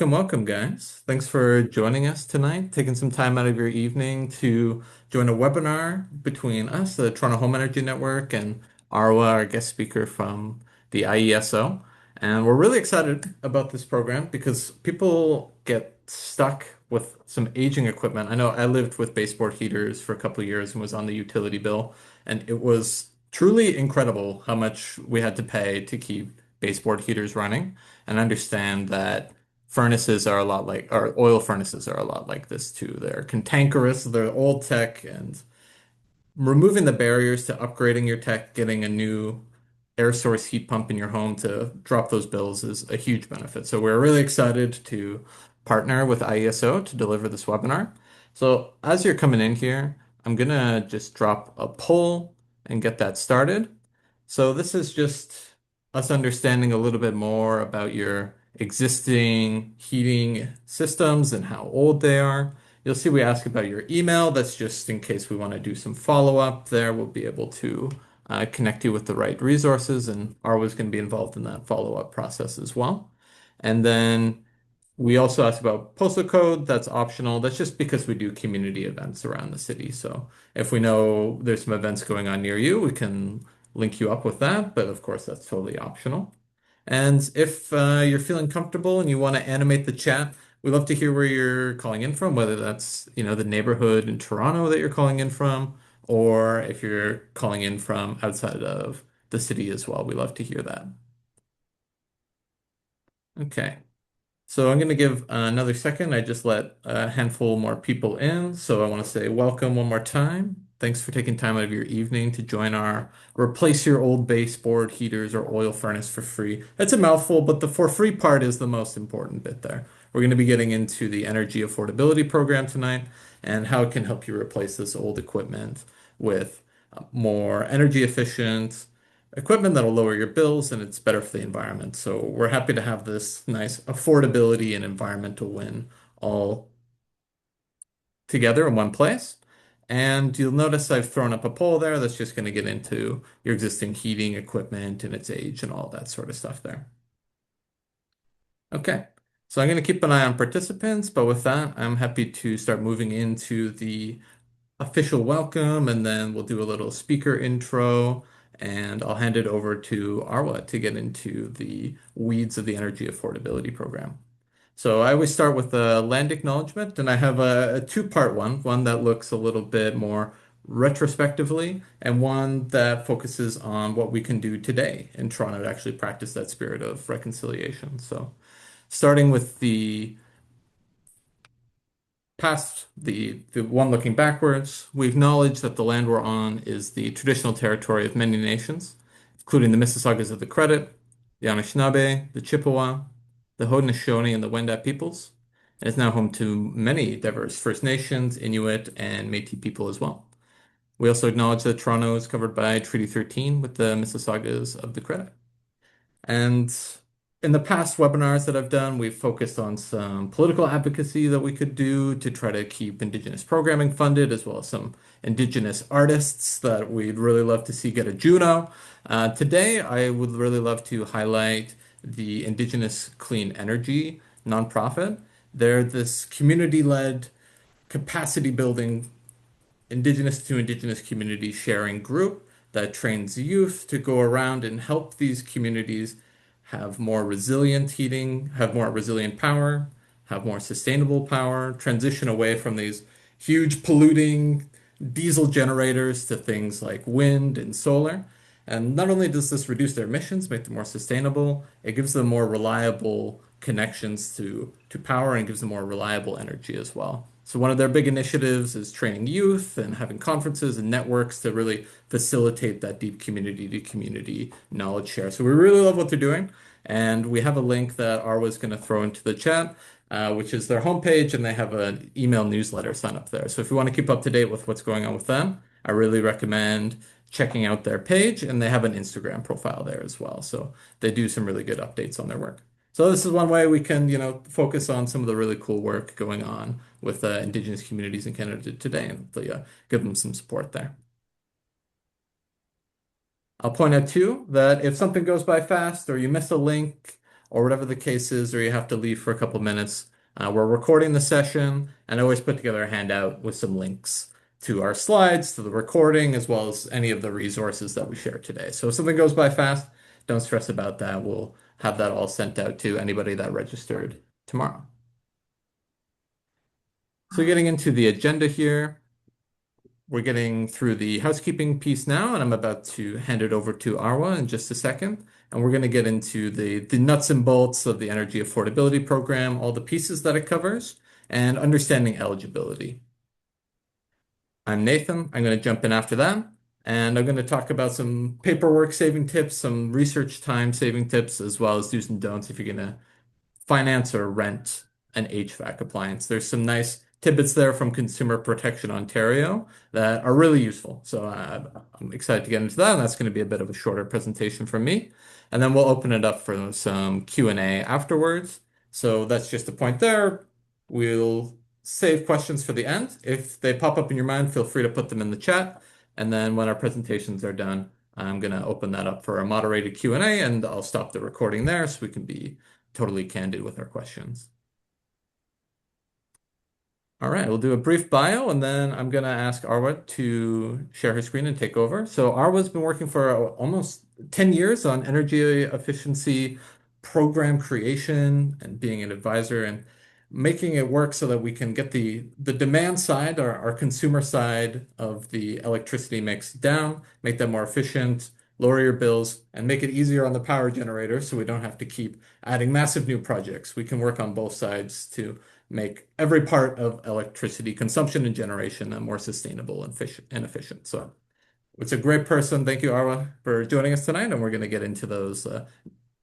Welcome, guys. Thanks for joining us tonight, taking some time out of your evening to join a webinar between us, the Toronto Home Energy Network, and Arwa, our guest speaker from the IESO. And we're really excited about this program because people get stuck with some aging equipment. I know I lived with baseboard heaters for a couple of years and was on the utility bill, and it was truly incredible how much we had to pay to keep baseboard heaters running. And understand that furnaces are a lot like, or oil furnaces are a lot like this too. They're cantankerous, they're old tech, and removing the barriers to upgrading your tech, getting a new air source heat pump in your home to drop those bills is a huge benefit. So we're really excited to partner with IESO to deliver this webinar. So as you're coming in here, I'm gonna just drop a poll and get that started. So this is just us understanding a little bit more about your existing heating systems and how old they are. You'll see we ask about your email. That's just in case we want to do some follow-up there. We'll be able to connect you with the right resources, and Arwa's going to be involved in that follow-up process as well. And then we also asked about postal code. That's optional. That's just because we do community events around the city. So if we know there's some events going on near you, we can link you up with that. But of course, that's totally optional. And if you're feeling comfortable and you want to animate the chat, we'd love to hear where you're calling in from, whether that's, the neighborhood in Toronto that you're calling in from, or if you're calling in from outside of the city as well. We love to hear that. Okay. So I'm going to give another second. I just let a handful more people in. So I want to say welcome one more time. Thanks for taking time out of your evening to join our replace your old baseboard heaters or oil furnace for free. That's a mouthful, but the for free part is the most important bit there. We're going to be getting into the energy affordability program tonight and how it can help you replace this old equipment with more energy efficient equipment that'll lower your bills and it's better for the environment. So we're happy to have this nice affordability and environmental win all together in one place. And you'll notice I've thrown up a poll there that's just going to get into your existing heating equipment and its age and all that sort of stuff there. Okay, so I'm going to keep an eye on participants, but with that, I'm happy to start moving into the official welcome, and then we'll do a little speaker intro, and I'll hand it over to Arwa to get into the weeds of the energy affordability program. So I always start with a land acknowledgement, and I have a two-part one that looks a little bit more retrospectively, and one that focuses on what we can do today in Toronto to actually practice that spirit of reconciliation. So starting with the past, the one looking backwards, we acknowledge that the land we're on is the traditional territory of many nations, including the Mississaugas of the Credit, the Anishinaabe, the Chippewa, the Haudenosaunee, and the Wendat peoples, and is now home to many diverse First Nations, Inuit, and Métis people as well. We also acknowledge that Toronto is covered by Treaty 13 with the Mississaugas of the Credit. And in the past webinars that I've done, we've focused on some political advocacy that we could do to try to keep Indigenous programming funded, as well as some Indigenous artists that we'd really love to see get a Juno. Today, I would really love to highlight the Indigenous Clean Energy nonprofit. They're this community-led capacity building Indigenous to Indigenous community sharing group that trains youth to go around and help these communities have more resilient heating, have more resilient power, have more sustainable power, transition away from these huge polluting diesel generators to things like wind and solar. And not only does this reduce their emissions, make them more sustainable, it gives them more reliable connections to power and gives them more reliable energy as well. So one of their big initiatives is training youth and having conferences and networks to really facilitate that deep community to community knowledge share. So we really love what they're doing. And we have a link that Arwa is going to throw into the chat, which is their homepage, and they have an email newsletter sign up there. So if you want to keep up to date with what's going on with them, I really recommend checking out their page, and they have an Instagram profile there as well. So they do some really good updates on their work. So this is one way we can, focus on some of the really cool work going on with Indigenous communities in Canada today and hopefully, give them some support there. I'll point out too that if something goes by fast or you miss a link or whatever the case is, or you have to leave for a couple minutes, we're recording the session, and I always put together a handout with some links to our slides, to the recording, as well as any of the resources that we share today. So if something goes by fast, don't stress about that. We'll have that all sent out to anybody that registered tomorrow. So getting into the agenda here, we're getting through the housekeeping piece now, and I'm about to hand it over to Arwa in just a second. And we're going to get into the nuts and bolts of the energy affordability program, all the pieces that it covers, and understanding eligibility. I'm Nathan. I'm going to jump in after that, and I'm going to talk about some paperwork saving tips, some research time saving tips, as well as do's and don'ts if you're going to finance or rent an HVAC appliance. There's some nice tidbits there from Consumer Protection Ontario that are really useful. So I'm excited to get into that, and that's going to be a bit of a shorter presentation from me. And then we'll open it up for some Q&A afterwards. So that's just a point there. We'll save questions for the end. If they pop up in your mind, feel free to put them in the chat. And then when our presentations are done, I'm going to open that up for a moderated Q&A, and I'll stop the recording there so we can be totally candid with our questions. All right, we'll do a brief bio, and then I'm going to ask Arwa to share her screen and take over. So Arwa's been working for almost 10 years on energy efficiency program creation and being an advisor and making it work so that we can get the demand side, our consumer side of the electricity mix down, make that more efficient, lower your bills, and make it easier on the power generator so we don't have to keep adding massive new projects. We can work on both sides to make every part of electricity consumption and generation more sustainable and efficient. So it's a great person. Thank you, Arwa, for joining us tonight. And we're going to get into those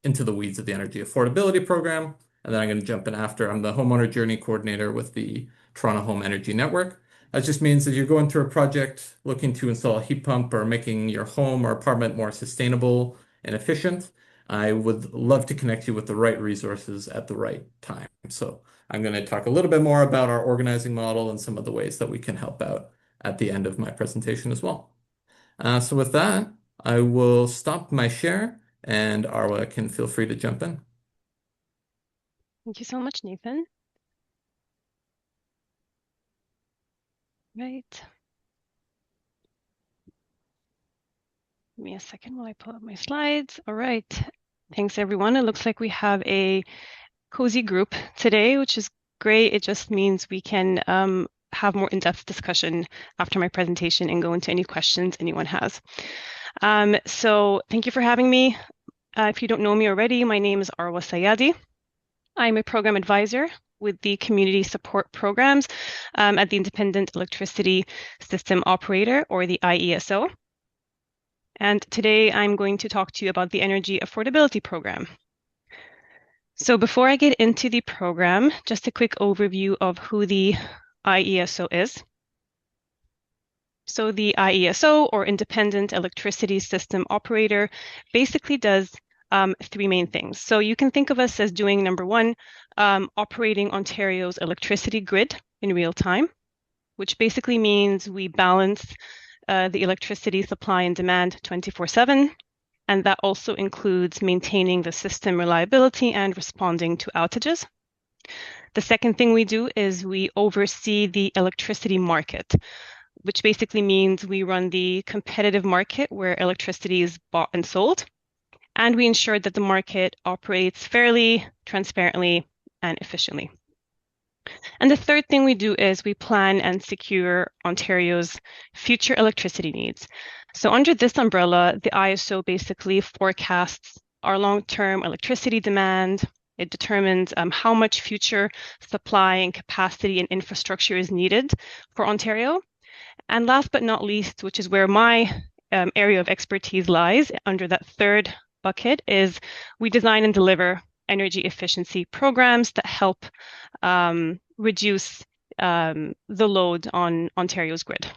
into the weeds of the energy affordability program. And then I'm going to jump in after. I'm the homeowner journey coordinator with the Toronto Home Energy Network. That just means that you're going through a project looking to install a heat pump or making your home or apartment more sustainable and efficient. I would love to connect you with the right resources at the right time. So I'm going to talk a little bit more about our organizing model and some of the ways that we can help out at the end of my presentation as well. So with that, I will stop my share, and Arwa can feel free to jump in. Thank you so much, Nathan. Right. Give me a second while I pull up my slides. All right. Thanks, everyone. It looks like we have a cozy group today, which is great. It just means we can have more in-depth discussion after my presentation and go into any questions anyone has. So thank you for having me. If you don't know me already, my name is Arwa Sayyadi. I'm a program advisor with the community support programs at the Independent Electricity System Operator, or the IESO. And today I'm going to talk to you about the Energy Affordability Program. So before I get into the program, just a quick overview of who the IESO is. So the IESO, or Independent Electricity System Operator, basically does three main things. So you can think of us as doing, number one, operating Ontario's electricity grid in real time, which basically means we balance the electricity supply and demand 24/7. And that also includes maintaining the system reliability and responding to outages. The second thing we do is we oversee the electricity market, which basically means we run the competitive market where electricity is bought and sold. And we ensure that the market operates fairly, transparently, and efficiently. And the third thing we do is we plan and secure Ontario's future electricity needs. So under this umbrella, the IESO basically forecasts our long-term electricity demand. It determines how much future supply and capacity and infrastructure is needed for Ontario. And last but not least, which is where my area of expertise lies under that third bucket, is we design and deliver energy efficiency programs that help reduce the load on Ontario's grid.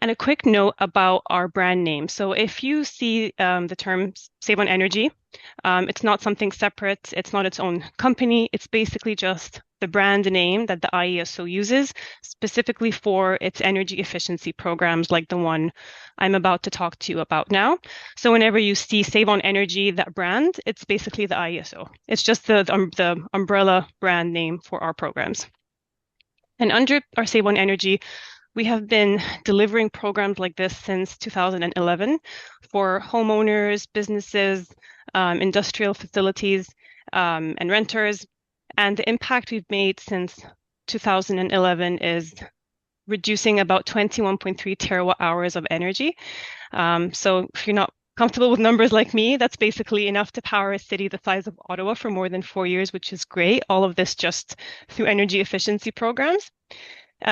And a quick note about our brand name. So if you see the term Save on Energy, it's not something separate. It's not its own company. It's basically just the brand name that the IESO uses specifically for its energy efficiency programs like the one I'm about to talk to you about now. So whenever you see Save on Energy, that brand, it's basically the IESO. It's just the umbrella brand name for our programs. And under our Save on Energy, we have been delivering programs like this since 2011 for homeowners, businesses, industrial facilities, and renters. And the impact we've made since 2011 is reducing about 21.3 terawatt hours of energy. So if you're not comfortable with numbers like me, that's basically enough to power a city the size of Ottawa for more than 4 years, which is great. All of this just through energy efficiency programs.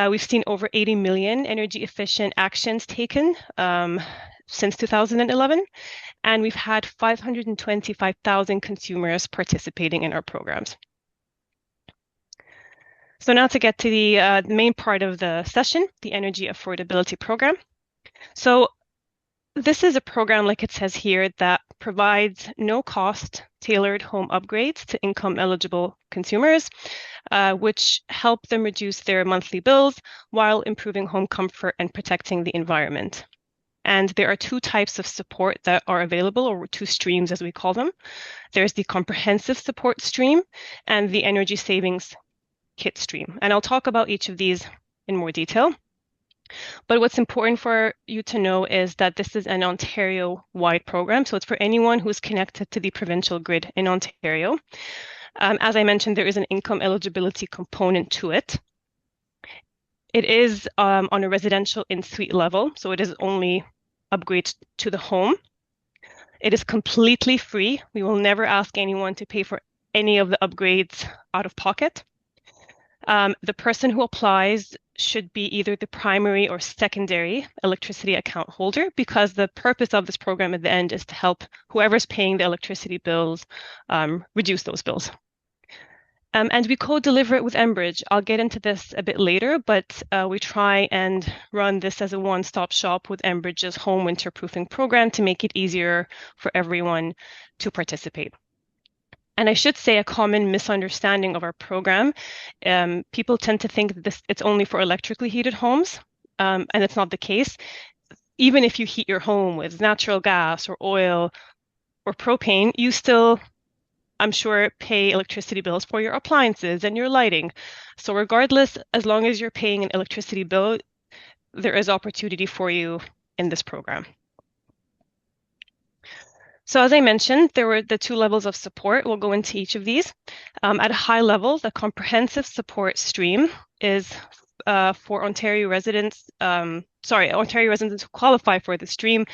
We've seen over 80 million energy efficient actions taken since 2011, and we've had 525,000 consumers participating in our programs. So now to get to the main part of the session, the Energy Affordability Program. So this is a program, like it says here, that provides no-cost tailored home upgrades to income-eligible consumers, which help them reduce their monthly bills while improving home comfort and protecting the environment. And there are two types of support that are available, or two streams as we call them. There's the comprehensive support stream and the energy savings kit stream. And I'll talk about each of these in more detail. But what's important for you to know is that this is an Ontario-wide program. So it's for anyone who's connected to the provincial grid in Ontario. As I mentioned, there is an income eligibility component to it. It is on a residential in-suite level, so it is only upgrades to the home. It is completely free. We will never ask anyone to pay for any of the upgrades out of pocket. The person who applies should be either the primary or secondary electricity account holder, because the purpose of this program at the end is to help whoever's paying the electricity bills reduce those bills. And we co-deliver it with Enbridge. I'll get into this a bit later, but we try and run this as a one-stop shop with Enbridge's home winterproofing program to make it easier for everyone to participate. And I should say a common misunderstanding of our program, people tend to think that it's only for electrically heated homes, and it's not the case. Even if you heat your home with natural gas or oil or propane, you still, I'm sure, pay electricity bills for your appliances and your lighting. So regardless, as long as you're paying an electricity bill, there is opportunity for you in this program. So as I mentioned, there were the two levels of support. We'll go into each of these. At a high level, the comprehensive support stream is for Ontario residents, Ontario residents who qualify for the stream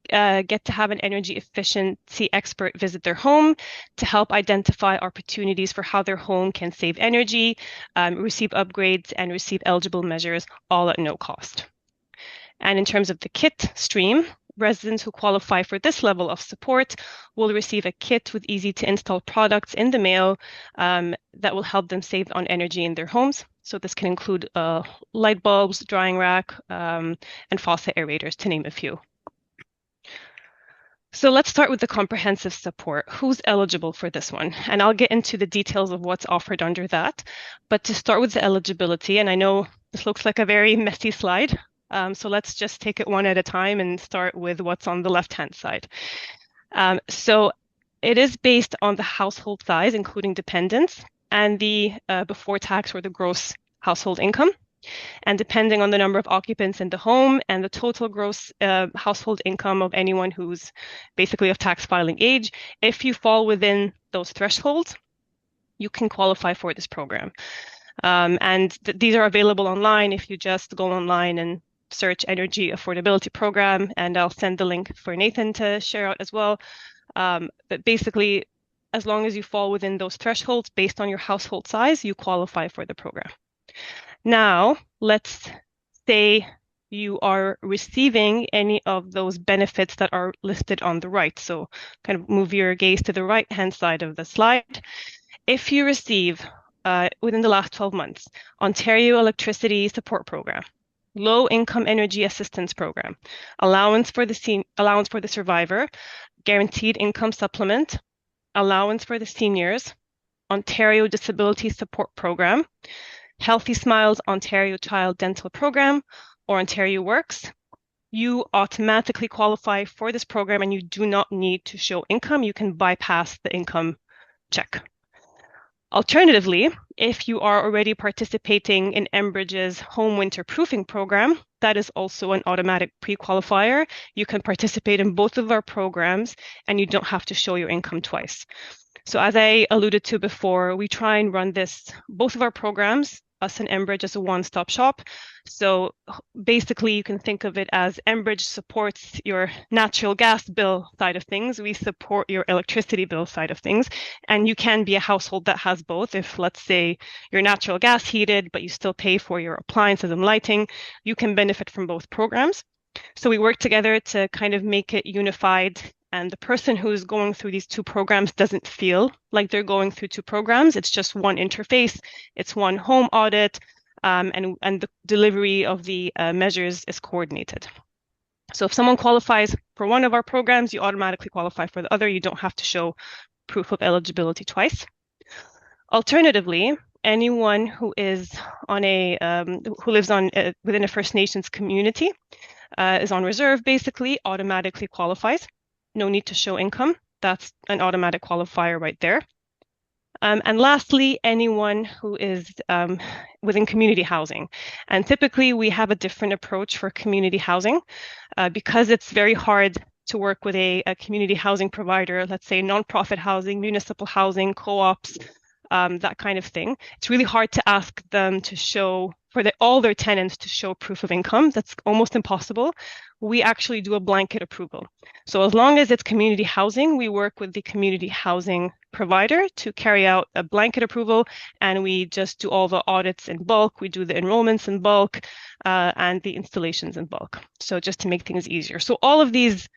get to have an energy efficiency expert visit their home to help identify opportunities for how their home can save energy, receive upgrades, and receive eligible measures, all at no cost. And in terms of the kit stream, residents who qualify for this level of support will receive a kit with easy-to-install products in the mail that will help them save on energy in their homes. So this can include light bulbs, drying rack, and faucet aerators, to name a few. So let's start with the comprehensive support. Who's eligible for this one? And I'll get into the details of what's offered under that. But to start with the eligibility, and I know this looks like a very messy slide, so let's just take it one at a time and start with what's on the left-hand side. So it is based on the household size, including dependents, and the before tax or the gross household income. And depending on the number of occupants in the home and the total gross household income of anyone who's basically of tax filing age, if you fall within those thresholds, you can qualify for this program. And these are available online if you just go online and search Energy Affordability Program, and I'll send the link for Nathan to share out as well. But basically, as long as you fall within those thresholds based on your household size, you qualify for the program. Now, let's say you are receiving any of those benefits that are listed on the right. So kind of move your gaze to the right-hand side of the slide. If you receive, within the last 12 months, Ontario Electricity Support Program, Low Income Energy Assistance Program, allowance for the survivor, guaranteed income supplement, allowance for the seniors, Ontario Disability Support Program, Healthy Smiles Ontario Child Dental Program, or Ontario Works, you automatically qualify for this program and you do not need to show income. You can bypass the income check. Alternatively, if you are already participating in Enbridge's home winter proofing program, that is also an automatic pre-qualifier. You can participate in both of our programs and you don't have to show your income twice. So as I alluded to before, we try and run both of our programs, us and Enbridge, as a one-stop shop. So basically, you can think of it as Enbridge supports your natural gas bill side of things. We support your electricity bill side of things. And you can be a household that has both. If, let's say, your natural gas heated, but you still pay for your appliances and lighting, you can benefit from both programs. So we work together to kind of make it unified, and the person who's going through these two programs doesn't feel like they're going through two programs. It's just one interface. It's one home audit, and the delivery of the measures is coordinated. So if someone qualifies for one of our programs, you automatically qualify for the other. You don't have to show proof of eligibility twice. Alternatively, anyone who is on who lives within a First Nations community is on reserve, basically automatically qualifies. No need to show income. That's an automatic qualifier right there. And lastly, anyone who is within community housing. And typically we have a different approach for community housing because it's very hard to work with a community housing provider, let's say nonprofit housing, municipal housing, co-ops, that kind of thing. It's really hard to ask them to show, all their tenants to show proof of income. That's almost impossible. We actually do a blanket approval. So as long as it's community housing, we work with the community housing provider to carry out a blanket approval, and we just do all the audits in bulk. We do the enrollments in bulk and the installations in bulk. So just to make things easier. So all of these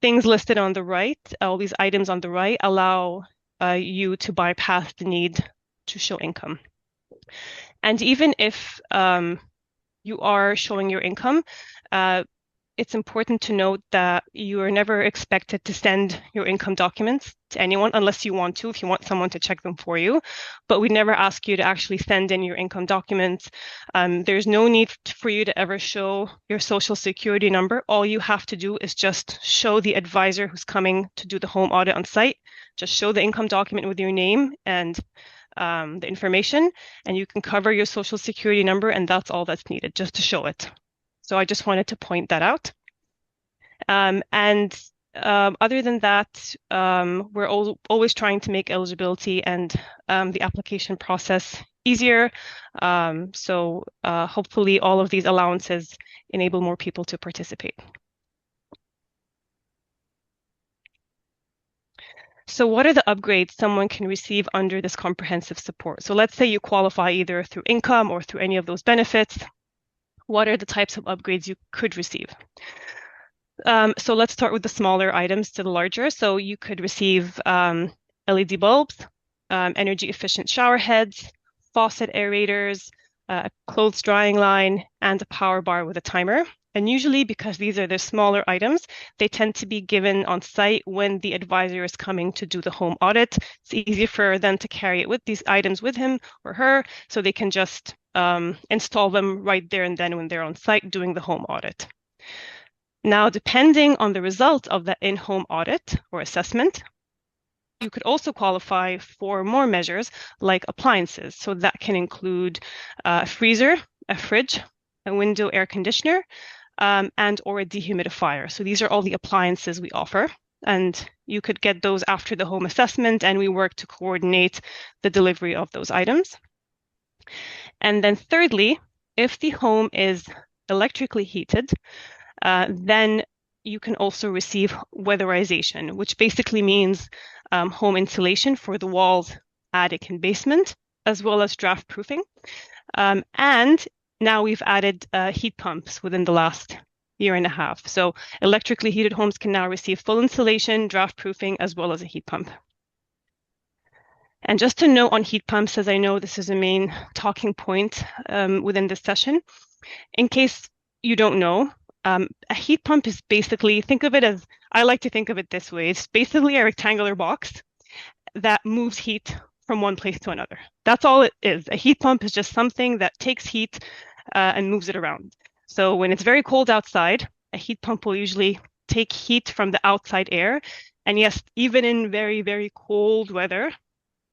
things listed on the right, all these items on the right, allow you to bypass the need to show income. And even if you are showing your income, it's important to note that you are never expected to send your income documents to anyone unless you want to, if you want someone to check them for you. But we never ask you to actually send in your income documents. There's no need for you to ever show your social security number. All you have to do is just show the advisor who's coming to do the home audit on site. Just show the income document with your name and the information, and you can cover your social security number, and that's all that's needed, just to show it. So I just wanted to point that out. Other than that, we're always trying to make eligibility and the application process easier. So hopefully all of these allowances enable more people to participate. So what are the upgrades someone can receive under this comprehensive support? So let's say you qualify either through income or through any of those benefits. What are the types of upgrades you could receive? So let's start with the smaller items to the larger. So you could receive LED bulbs, energy efficient shower heads, faucet aerators, a clothes drying line, and a power bar with a timer. And usually, because these are the smaller items, they tend to be given on site when the advisor is coming to do the home audit. It's easier for them to carry it with these items with him or her, so they can just install them right there and then when they're on site doing the home audit. Now, depending on the result of the in-home audit or assessment, you could also qualify for more measures like appliances. So that can include a freezer, a fridge, a window air conditioner, and or a dehumidifier. So these are all the appliances we offer, and you could get those after the home assessment, and we work to coordinate the delivery of those items. And then thirdly, if the home is electrically heated, then you can also receive weatherization, which basically means home insulation for the walls, attic, and basement, as well as draft proofing. And now we've added heat pumps within the last year and a half. So electrically heated homes can now receive full insulation, draft proofing, as well as a heat pump. And just to note on heat pumps, as I know this is a main talking point within this session, in case you don't know, a heat pump is basically, think of it as, I like to think of it this way, it's basically a rectangular box that moves heat from one place to another. That's all it is. A heat pump is just something that takes heat and moves it around. So when it's very cold outside, a heat pump will usually take heat from the outside air. And yes, even in very, very cold weather,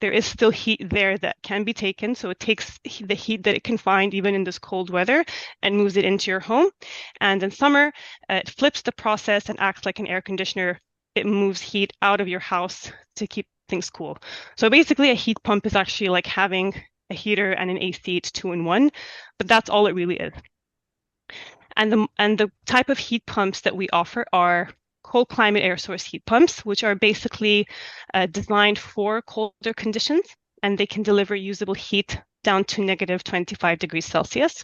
there is still heat there that can be taken. So it takes the heat that it can find even in this cold weather and moves it into your home. And in summer, it flips the process and acts like an air conditioner. It moves heat out of your house to keep things cool. So basically, a heat pump is actually like having a heater and an AC. It's two in one, but that's all it really is. And the type of heat pumps that we offer are cold climate air source heat pumps, which are basically designed for colder conditions, and they can deliver usable heat down to negative 25 degrees Celsius.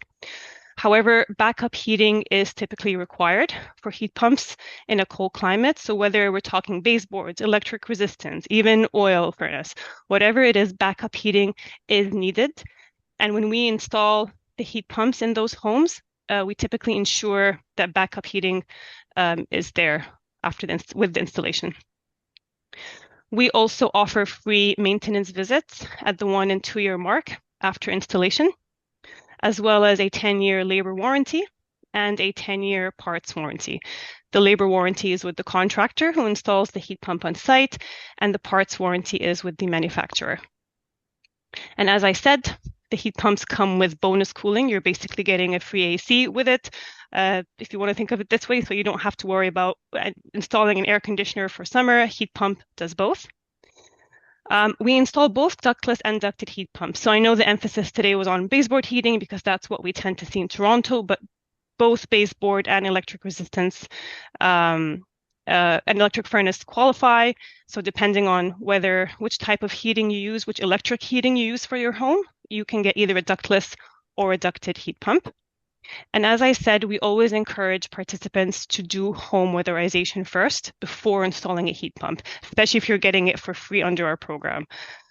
However, backup heating is typically required for heat pumps in a cold climate. So whether we're talking baseboards, electric resistance, even oil furnace, whatever it is, backup heating is needed. And when we install the heat pumps in those homes, we typically ensure that backup heating is there with the installation. We also offer free maintenance visits at the 1 and 2 year mark after installation, as well as a 10-year labor warranty and a 10-year parts warranty. The labor warranty is with the contractor who installs the heat pump on site, and the parts warranty is with the manufacturer. And as I said, the heat pumps come with bonus cooling. You're basically getting a free AC with it, if you want to think of it this way, so you don't have to worry about installing an air conditioner for summer. A heat pump does both. We install both ductless and ducted heat pumps. So I know the emphasis today was on baseboard heating because that's what we tend to see in Toronto, but both baseboard and electric resistance and electric furnace qualify. So depending on which type of heating you use, which electric heating you use for your home, you can get either a ductless or a ducted heat pump. And as I said, we always encourage participants to do home weatherization first before installing a heat pump, especially if you're getting it for free under our program.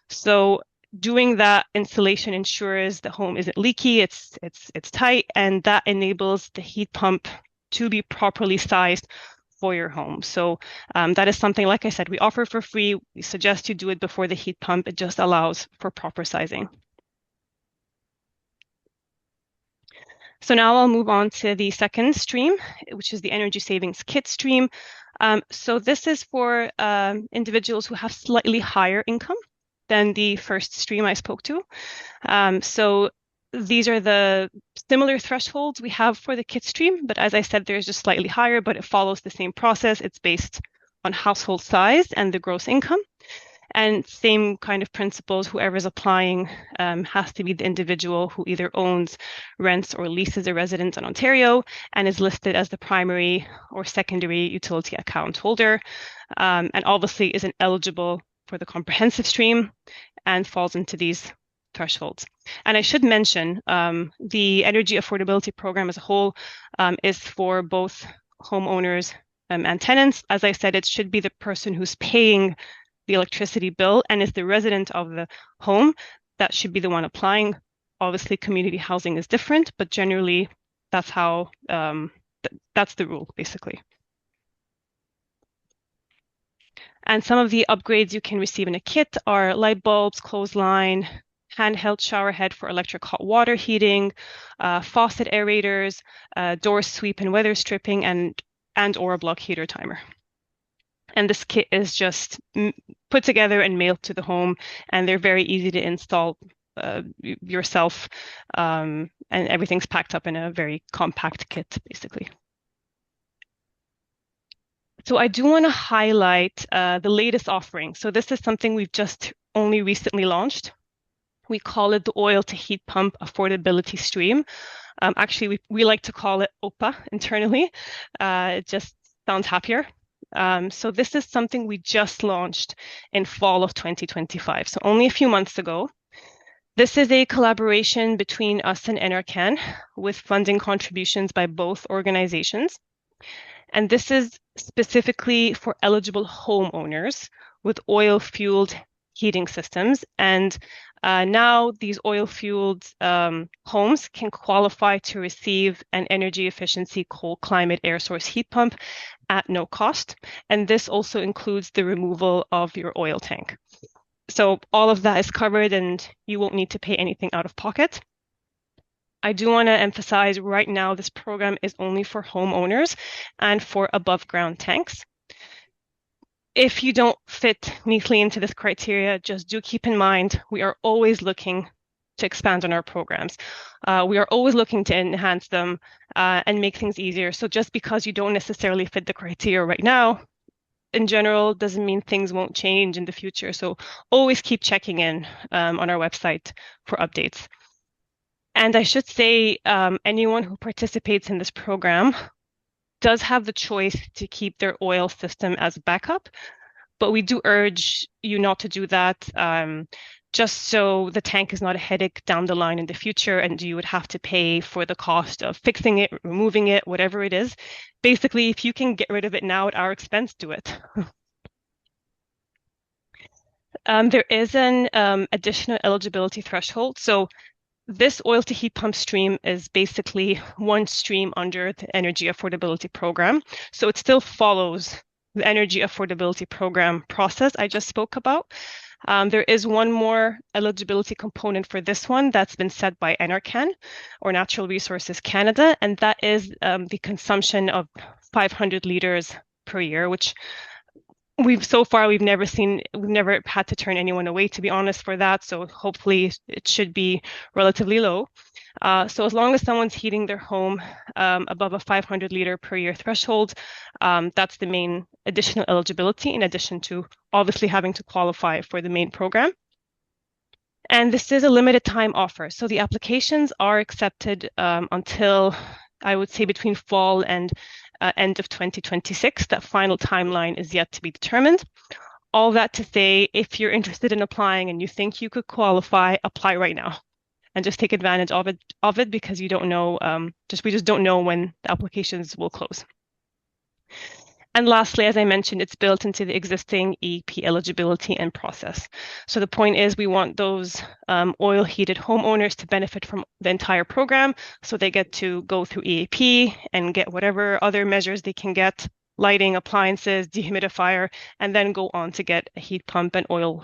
So doing that installation ensures the home isn't leaky, it's tight, and that enables the heat pump to be properly sized for your home. So that is something, like I said, we offer for free. We suggest you do it before the heat pump. It just allows for proper sizing. So now I'll move on to the second stream, which is the energy savings kit stream. So this is for individuals who have slightly higher income than the first stream I spoke to. So these are the similar thresholds we have for the kit stream, but as I said, there's just slightly higher, but it follows the same process. It's based on household size and the gross income. And same kind of principles, whoever's applying has to be the individual who either owns, rents, or leases a residence in Ontario and is listed as the primary or secondary utility account holder, and obviously isn't eligible for the comprehensive stream and falls into these thresholds. And I should mention the energy affordability program as a whole is for both homeowners and tenants. As I said, it should be the person who's paying the electricity bill and is the resident of the home that should be the one applying. Obviously, community housing is different, but generally that's how that's the rule, basically. And some of the upgrades you can receive in a kit are light bulbs, clothesline, handheld shower head for electric hot water heating, faucet aerators, door sweep and weather stripping, and or a block heater timer. And this kit is just put together and mailed to the home, and they're very easy to install yourself, and everything's packed up in a very compact kit, basically. So I do want to highlight the latest offering. So this is something we've just only recently launched. We call it the Oil to Heat Pump Affordability Stream. Actually, we like to call it OPA internally. It just sounds happier. So this is something we just launched in fall of 2025, so only a few months ago. This is a collaboration between us and NRCan with funding contributions by both organizations. And this is specifically for eligible homeowners with oil-fueled heating systems. And now these oil-fueled homes can qualify to receive an energy efficiency cold climate air source heat pump at no cost. And this also includes the removal of your oil tank. So all of that is covered and you won't need to pay anything out of pocket. I do want to emphasize right now, this program is only for homeowners and for above ground tanks. If you don't fit neatly into this criteria, just do keep in mind, we are always looking to expand on our programs. We are always looking to enhance them and make things easier. So just because you don't necessarily fit the criteria right now, in general, doesn't mean things won't change in the future. So always keep checking in on our website for updates. And I should say, anyone who participates in this program does have the choice to keep their oil system as backup, but we do urge you not to do that, just so the tank is not a headache down the line in the future and you would have to pay for the cost of fixing it, removing it, whatever it is. Basically, if you can get rid of it now at our expense, do it. There is an additional eligibility threshold. So this oil to heat pump stream is basically one stream under the energy affordability program. So it still follows the energy affordability program process I just spoke about. There is one more eligibility component for this one that's been set by NRCan, or Natural Resources Canada, and that is the consumption of 500 liters per year, which we've never had to turn anyone away, to be honest, for that. So hopefully it should be relatively low. So as long as someone's heating their home above a 500 liter per year threshold, that's the main additional eligibility, in addition to obviously having to qualify for the main program. And this is a limited time offer. So the applications are accepted until, I would say, between fall and end of 2026. That final timeline is yet to be determined. All that to say, if you're interested in applying and you think you could qualify, apply right now and just take advantage of it because you don't know, we just don't know when the applications will close. And lastly, as I mentioned, it's built into the existing EAP eligibility and process. So the point is, we want those oil heated homeowners to benefit from the entire program. So they get to go through EAP and get whatever other measures they can get, lighting, appliances, dehumidifier, and then go on to get a heat pump and oil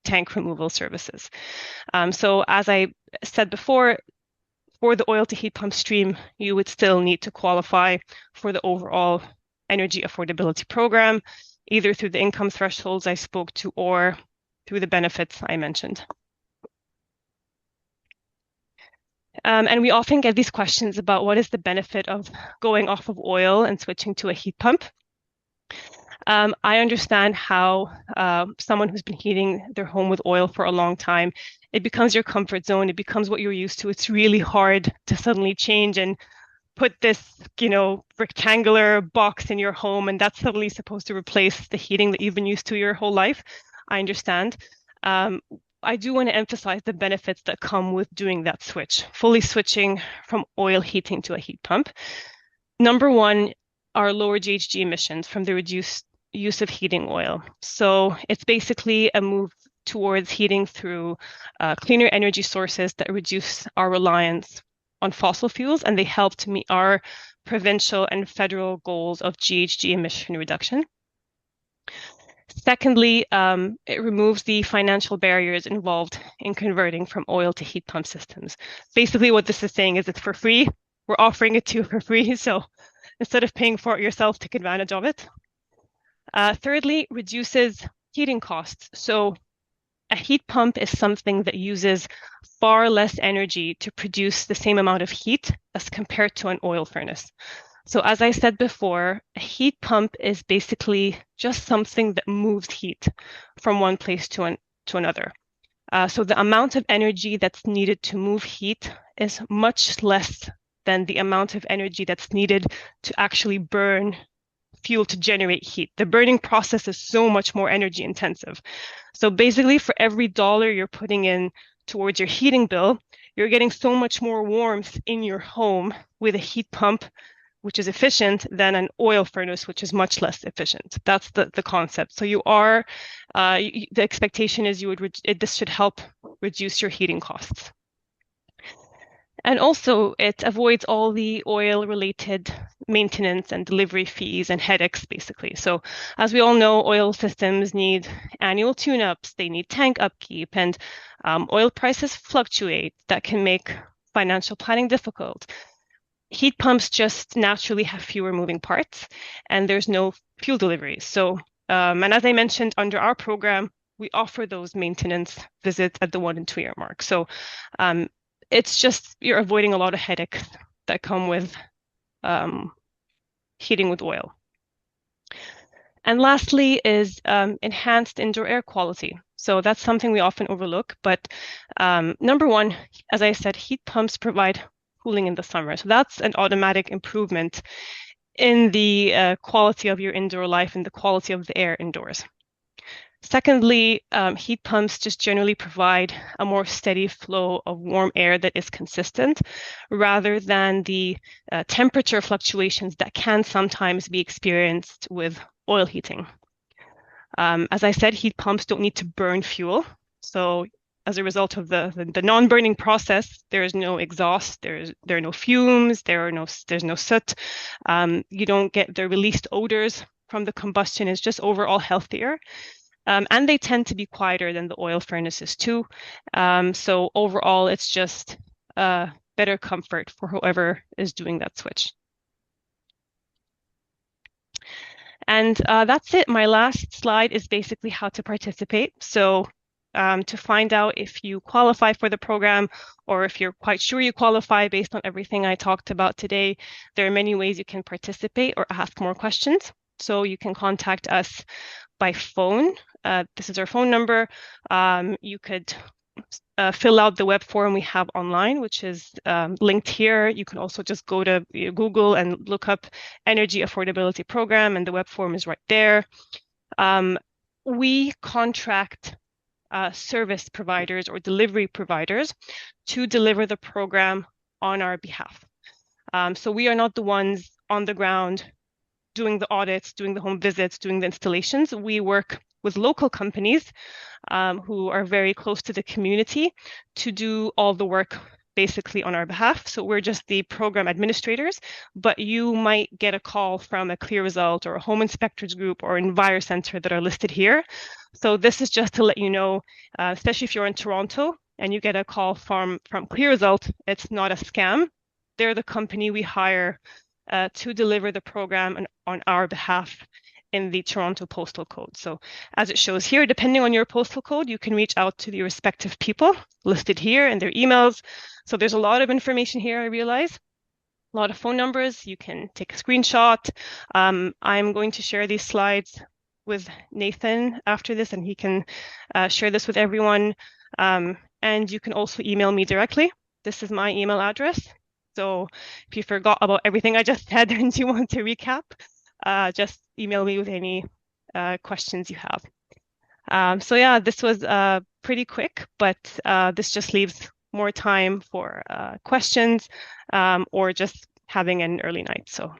tank removal services. So as I said before, for the oil to heat pump stream, you would still need to qualify for the overall energy affordability program, either through the income thresholds I spoke to or through the benefits I mentioned. And we often get these questions about what is the benefit of going off of oil and switching to a heat pump. I understand how someone who's been heating their home with oil for a long time, it becomes your comfort zone. It becomes what you're used to. It's really hard to suddenly change and put this, rectangular box in your home, and that's suddenly supposed to replace the heating that you've been used to your whole life. I understand. I do want to emphasize the benefits that come with doing that switch, fully switching from oil heating to a heat pump. Number one are lower GHG emissions from the reduced use of heating oil. So it's basically a move towards heating through cleaner energy sources that reduce our reliance on fossil fuels, and they help to meet our provincial and federal goals of GHG emission reduction. Secondly, it removes the financial barriers involved in converting from oil to heat pump systems. Basically, what this is saying is it's for free. We're offering it to you for free. So instead of paying for it yourself, take advantage of it. Thirdly, reduces heating costs. So a heat pump is something that uses far less energy to produce the same amount of heat as compared to an oil furnace. So as I said before, a heat pump is basically just something that moves heat from one place to another. So the amount of energy that's needed to move heat is much less than the amount of energy that's needed to actually burn fuel to generate heat. The burning process is so much more energy intensive. So basically, for every dollar you're putting in towards your heating bill, you're getting so much more warmth in your home with a heat pump, which is efficient, than an oil furnace, which is much less efficient. That's the concept. So the expectation is this should help reduce your heating costs. And also, it avoids all the oil-related maintenance and delivery fees and headaches, basically. So, as we all know, oil systems need annual tune-ups, they need tank upkeep, and oil prices fluctuate. That can make financial planning difficult. Heat pumps just naturally have fewer moving parts, and there's no fuel delivery. So, and as I mentioned, under our program, we offer those maintenance visits at the 1 and 2 year mark. So, um, it's just you're avoiding a lot of headaches that come with um, heating with oil. And lastly is enhanced indoor air quality. So that's something we often overlook. But number one, as I said, heat pumps provide cooling in the summer. So that's an automatic improvement in the quality of your indoor life and the quality of the air indoors. Secondly, heat pumps just generally provide a more steady flow of warm air that is consistent rather than the temperature fluctuations that can sometimes be experienced with oil heating. As I said, heat pumps don't need to burn fuel. So as a result of the non-burning process, there is no exhaust, there are no fumes, there's no soot. You don't get the released odors from the combustion. It's just overall healthier. And they tend to be quieter than the oil furnaces too. So overall, it's just better comfort for whoever is doing that switch. And that's it. My last slide is basically how to participate. So to find out if you qualify for the program or if you're quite sure you qualify based on everything I talked about today, there are many ways you can participate or ask more questions. So you can contact us by phone. This is our phone number. You could fill out the web form we have online, which is linked here. You can also just go to Google and look up Energy Affordability Program, and the web form is right there. We contract service providers or delivery providers to deliver the program on our behalf. So we are not the ones on the ground doing the audits, doing the home visits, doing the installations. We work with local companies who are very close to the community to do all the work basically on our behalf. So we're just the program administrators, but you might get a call from a Clear Result or a home inspectors group or Enviro Center that are listed here. So this is just to let you know, especially if you're in Toronto and you get a call from Clear Result, it's not a scam. They're the company we hire to deliver the program on our behalf in the Toronto postal code. So as it shows here, depending on your postal code, you can reach out to the respective people listed here and their emails. So there's a lot of information here, I realize. A lot of phone numbers. You can take a screenshot. I'm going to share these slides with Nathan after this, and he can share this with everyone. And you can also email me directly. This is my email address. So if you forgot about everything I just said and you want to recap, just email me with any questions you have. So yeah, this was pretty quick, but this just leaves more time for questions or just having an early night. So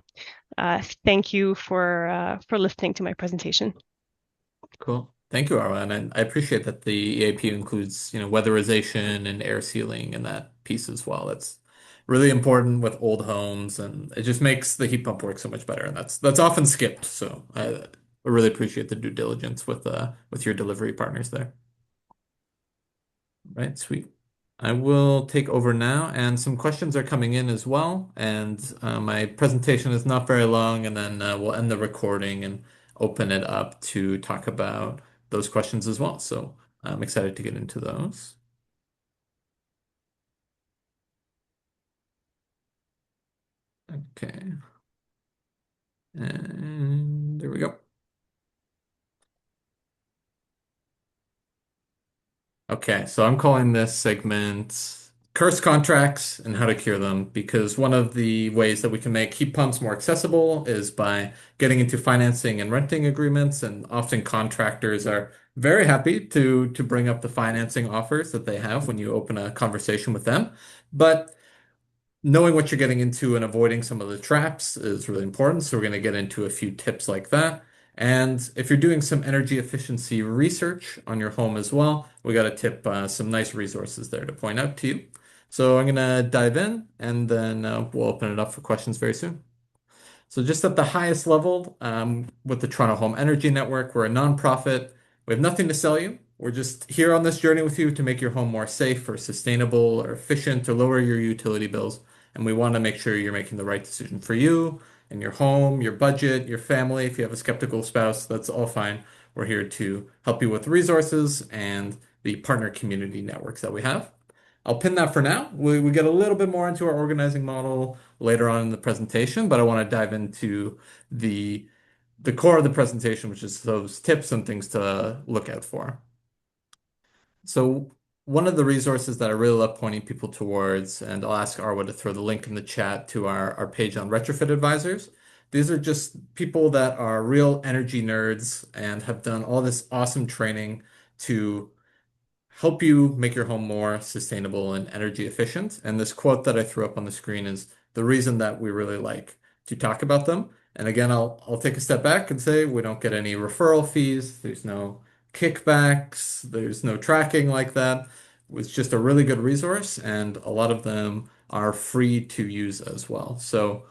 thank you for listening to my presentation. Cool. Thank you, Arwa. And I appreciate that the EAP includes, weatherization and air sealing and that piece as well. That's really important with old homes, and it just makes the heat pump work so much better. And that's often skipped. So I really appreciate the due diligence with your delivery partners there. Right, sweet. I will take over now, and some questions are coming in as well. And my presentation is not very long, and then we'll end the recording and open it up to talk about those questions as well. So I'm excited to get into those. Okay. And there we go. Okay, so I'm calling this segment Curse Contracts and How to Cure Them, because one of the ways that we can make heat pumps more accessible is by getting into financing and renting agreements, and often contractors are very happy to bring up the financing offers that they have when you open a conversation with them. But knowing what you're getting into and avoiding some of the traps is really important. So we're going to get into a few tips like that. And if you're doing some energy efficiency research on your home as well, we got to tip some nice resources there to point out to you. So I'm going to dive in and then we'll open it up for questions very soon. So just at the highest level, with the Toronto Home Energy Network, we're a nonprofit. We have nothing to sell you. We're just here on this journey with you to make your home more safe or sustainable or efficient or lower your utility bills. And we want to make sure you're making the right decision for you and your home, your budget, your family. If you have a skeptical spouse, that's all fine. We're here to help you with resources and the partner community networks that we have. I'll pin that for now. We get a little bit more into our organizing model later on in the presentation, but I want to dive into the the core of the presentation, which is those tips and things to look out for. So one of the resources that I really love pointing people towards, and I'll ask Arwa to throw the link in the chat to our page on retrofit advisors. These are just people that are real energy nerds and have done all this awesome training to help you make your home more sustainable and energy efficient. And this quote that I threw up on the screen is the reason that we really like to talk about them. And again, I'll take a step back and say we don't get any referral fees. There's no kickbacks. There's no tracking like that. It's just a really good resource, and a lot of them are free to use as well. So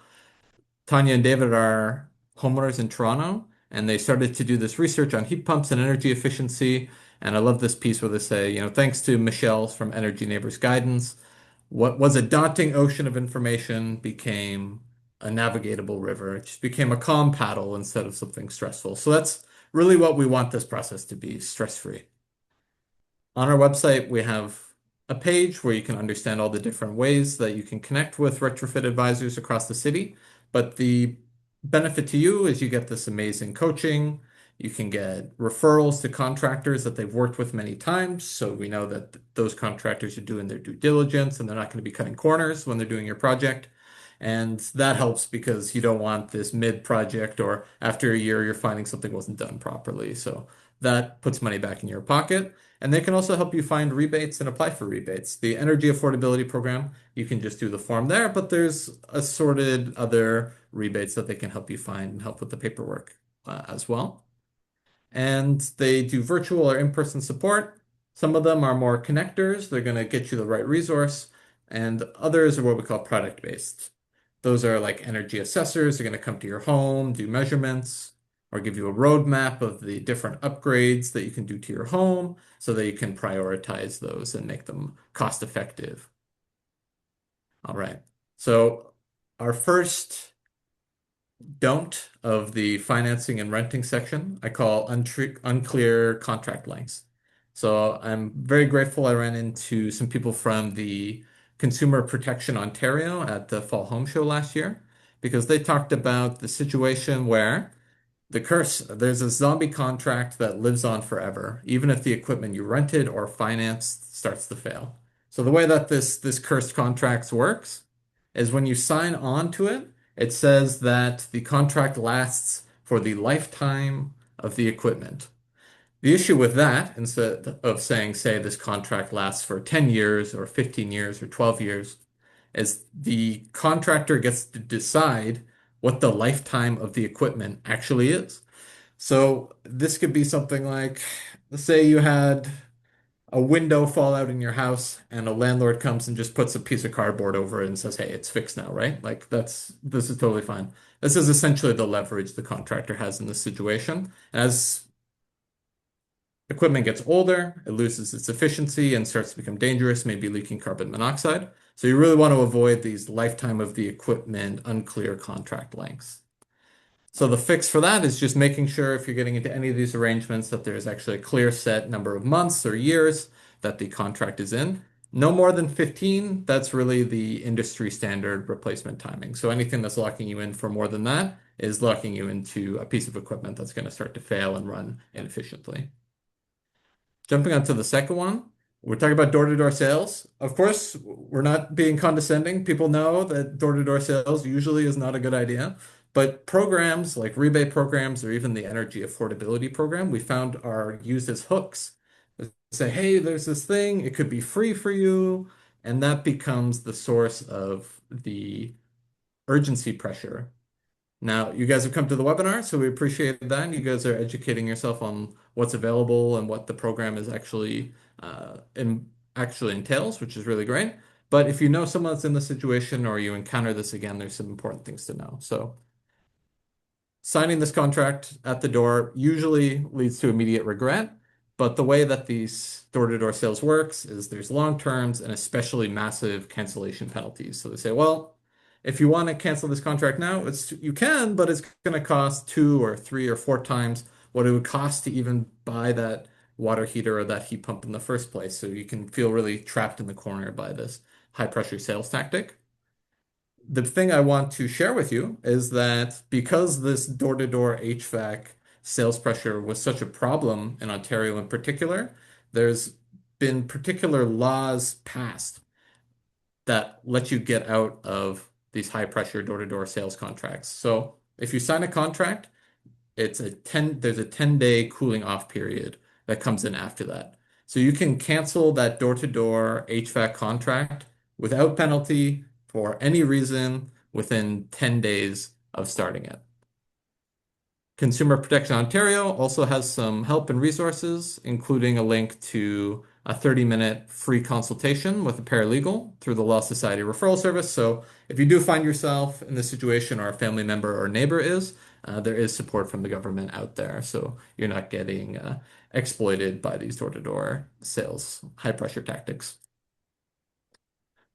Tanya and David are homeowners in Toronto, and they started to do this research on heat pumps and energy efficiency. And I love this piece where they say, thanks to Michelle from Energy Neighbors Guidance, what was a daunting ocean of information became a navigatable river. It just became a calm paddle instead of something stressful. So that's really what we want this process to be, stress-free. On our website, we have a page where you can understand all the different ways that you can connect with retrofit advisors across the city. But the benefit to you is you get this amazing coaching. You can get referrals to contractors that they've worked with many times. So we know that those contractors are doing their due diligence and they're not going to be cutting corners when they're doing your project. And that helps because you don't want this mid-project or after a year you're finding something wasn't done properly. So that puts money back in your pocket. And they can also help you find rebates and apply for rebates. The Energy Affordability Program, you can just do the form there, but there's assorted other rebates that they can help you find and help with the paperwork as well. And they do virtual or in-person support. Some of them are more connectors. They're going to get you the right resource. And others are what we call product-based. Those are like energy assessors. They're going to come to your home, do measurements, or give you a roadmap of the different upgrades that you can do to your home so that you can prioritize those and make them cost effective. All right. So our first don't of the financing and renting section, I call unclear contract lengths. So I'm very grateful I ran into some people from the Consumer Protection Ontario at the Fall Home Show last year because they talked about the situation where there's a zombie contract that lives on forever, even if the equipment you rented or financed starts to fail. So the way that this cursed contracts works is when you sign on to it, it says that the contract lasts for the lifetime of the equipment. The issue with that, instead of saying, say, this contract lasts for 10 years or 15 years or 12 years, is the contractor gets to decide what the lifetime of the equipment actually is. So this could be something like, let's say you had a window fall out in your house and a landlord comes and just puts a piece of cardboard over it and says, hey, it's fixed now, right? Like this is totally fine. This is essentially the leverage the contractor has in this situation. As equipment gets older, it loses its efficiency and starts to become dangerous, maybe leaking carbon monoxide. So you really want to avoid these lifetime of the equipment unclear contract lengths. So the fix for that is just making sure if you're getting into any of these arrangements that there's actually a clear set number of months or years that the contract is in. No more than 15, that's really the industry standard replacement timing. So anything that's locking you in for more than that is locking you into a piece of equipment that's going to start to fail and run inefficiently. Jumping on to the second one, we're talking about door-to-door sales. Of course, we're not being condescending. People know that door-to-door sales usually is not a good idea. But programs like rebate programs or even the energy affordability program, we found are used as hooks. They say, hey, there's this thing, it could be free for you. And that becomes the source of the urgency pressure. Now, you guys have come to the webinar, so we appreciate that. You guys are educating yourself on what's available and what the program is actually actually entails, which is really great. But if you know someone that's in this situation or you encounter this again, there's some important things to know. So signing this contract at the door usually leads to immediate regret, but the way that these door-to-door sales works is there's long terms and especially massive cancellation penalties. So they say, well, if you want to cancel this contract now, you can, but it's going to cost two or three or four times what it would cost to even buy that water heater or that heat pump in the first place. So you can feel really trapped in the corner by this high pressure sales tactic. The thing I want to share with you is that because this door-to-door HVAC sales pressure was such a problem in Ontario in particular, there's been particular laws passed that let you get out of these high pressure door-to-door sales contracts. So if you sign a contract, there's a 10-day cooling off period that comes in after that. So you can cancel that door-to-door HVAC contract without penalty for any reason within 10 days of starting it. Consumer Protection Ontario also has some help and resources, including a link to a 30-minute free consultation with a paralegal through the Law Society referral service. So if you do find yourself in this situation or a family member or neighbor is, there is support from the government out there. So you're not getting exploited by these door-to-door sales, high pressure tactics.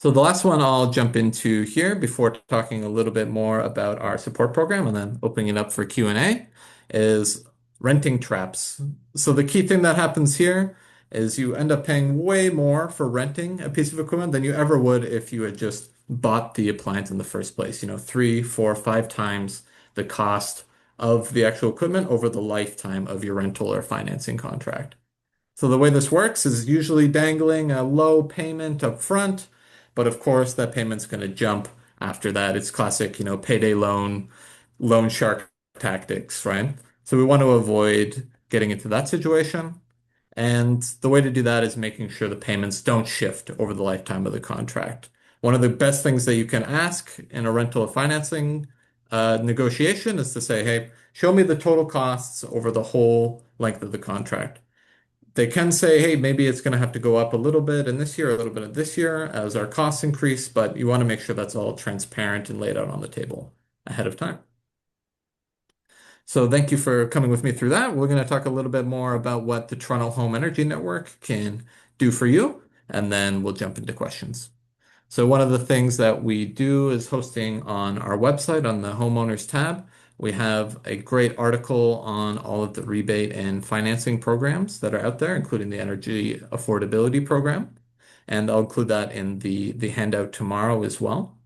So the last one I'll jump into here before talking a little bit more about our support program and then opening it up for Q&A is renting traps. So the key thing that happens here is you end up paying way more for renting a piece of equipment than you ever would if you had just bought the appliance in the first place. You know, three, four, five times the cost of the actual equipment over the lifetime of your rental or financing contract. So the way this works is usually dangling a low payment up front, but of course that payment's going to jump after that. It's classic, payday loan shark tactics, right? So we want to avoid getting into that situation. And the way to do that is making sure the payments don't shift over the lifetime of the contract. One of the best things that you can ask in a rental or financing negotiation is to say, hey, show me the total costs over the whole length of the contract. They can say, hey, maybe it's going to have to go up a little bit in this year, a little bit of this year as our costs increase, but you want to make sure that's all transparent and laid out on the table ahead of time. So thank you for coming with me through that. We're going to talk a little bit more about what the Toronto Home Energy Network can do for you, and then we'll jump into questions. So one of the things that we do is hosting on our website on the homeowners tab. We have a great article on all of the rebate and financing programs that are out there, including the energy affordability program. And I'll include that in the handout tomorrow as well.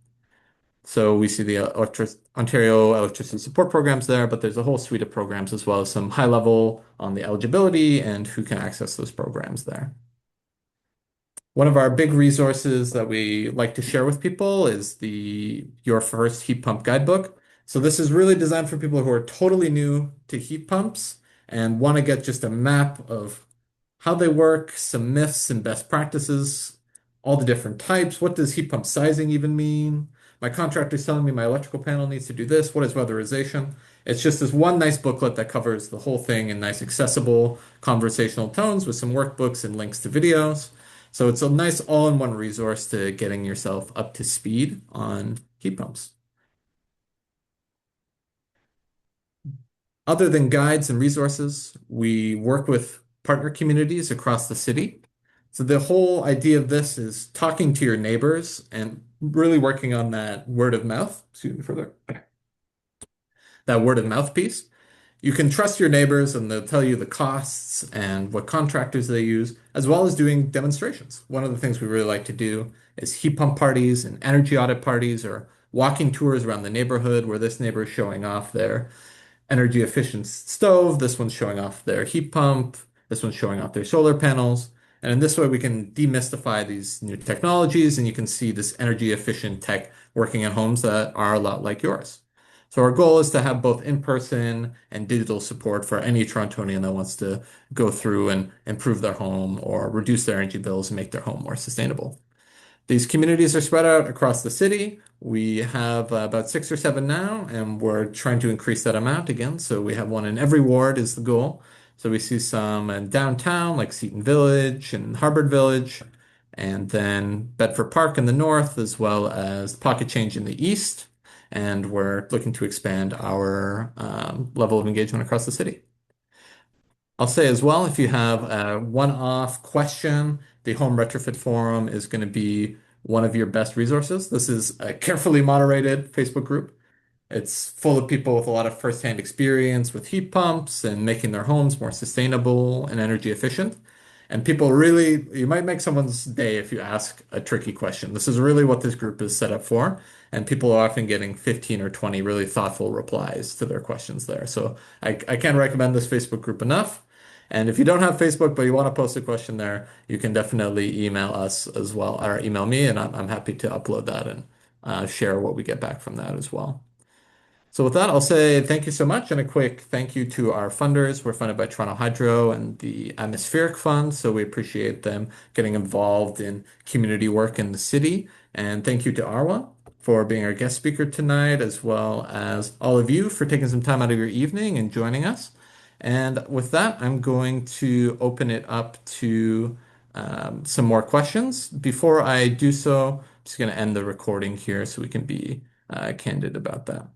So we see the Ontario electricity support programs there, but there's a whole suite of programs as well as some high level on the eligibility and who can access those programs there. One of our big resources that we like to share with people is the Your First Heat Pump Guidebook. So this is really designed for people who are totally new to heat pumps and want to get just a map of how they work, some myths and best practices, all the different types. What does heat pump sizing even mean? My contractor's telling me my electrical panel needs to do this. What is weatherization? It's just this one nice booklet that covers the whole thing in nice, accessible conversational tones with some workbooks and links to videos. So it's a nice all-in-one resource to getting yourself up to speed on heat pumps. Other than guides and resources, we work with partner communities across the city. So the whole idea of this is talking to your neighbors and really working on that word of mouth, excuse me further, that word of mouth piece. You can trust your neighbors and they'll tell you the costs and what contractors they use, as well as doing demonstrations. One of the things we really like to do is heat pump parties and energy audit parties or walking tours around the neighborhood where this neighbor is showing off their energy efficient stove, this one's showing off their heat pump, this one's showing off their solar panels. And in this way, we can demystify these new technologies and you can see this energy efficient tech working in homes that are a lot like yours. So our goal is to have both in-person and digital support for any Torontonian that wants to go through and improve their home or reduce their energy bills and make their home more sustainable. These communities are spread out across the city. We have about 6 or 7 now, and we're trying to increase that amount again. So we have one in every ward is the goal. So we see some in downtown, like Seton Village and Harvard Village. and then Bedford Park in the north, as well as Pocket Change in the east. And we're looking to expand our level of engagement across the city. I'll say as well, if you have a one-off question, the Home Retrofit Forum is going to be one of your best resources. This is a carefully moderated Facebook group. It's full of people with a lot of firsthand experience with heat pumps and making their homes more sustainable and energy efficient. And people really, you might make someone's day if you ask a tricky question. This is really what this group is set up for. And people are often getting 15 or 20 really thoughtful replies to their questions there. So I can't recommend this Facebook group enough. And if you don't have Facebook, but you want to post a question there, you can definitely email us as well, or email me, and I'm happy to upload that and share what we get back from that as well. So with that, I'll say thank you so much and a quick thank you to our funders. We're funded by Toronto Hydro and the Atmospheric Fund, so we appreciate them getting involved in community work in the city. And thank you to Arwa for being our guest speaker tonight, as well as all of you for taking some time out of your evening and joining us. And with that, I'm going to open it up to some more questions. Before I do so, I'm just going to end the recording here so we can be candid about that.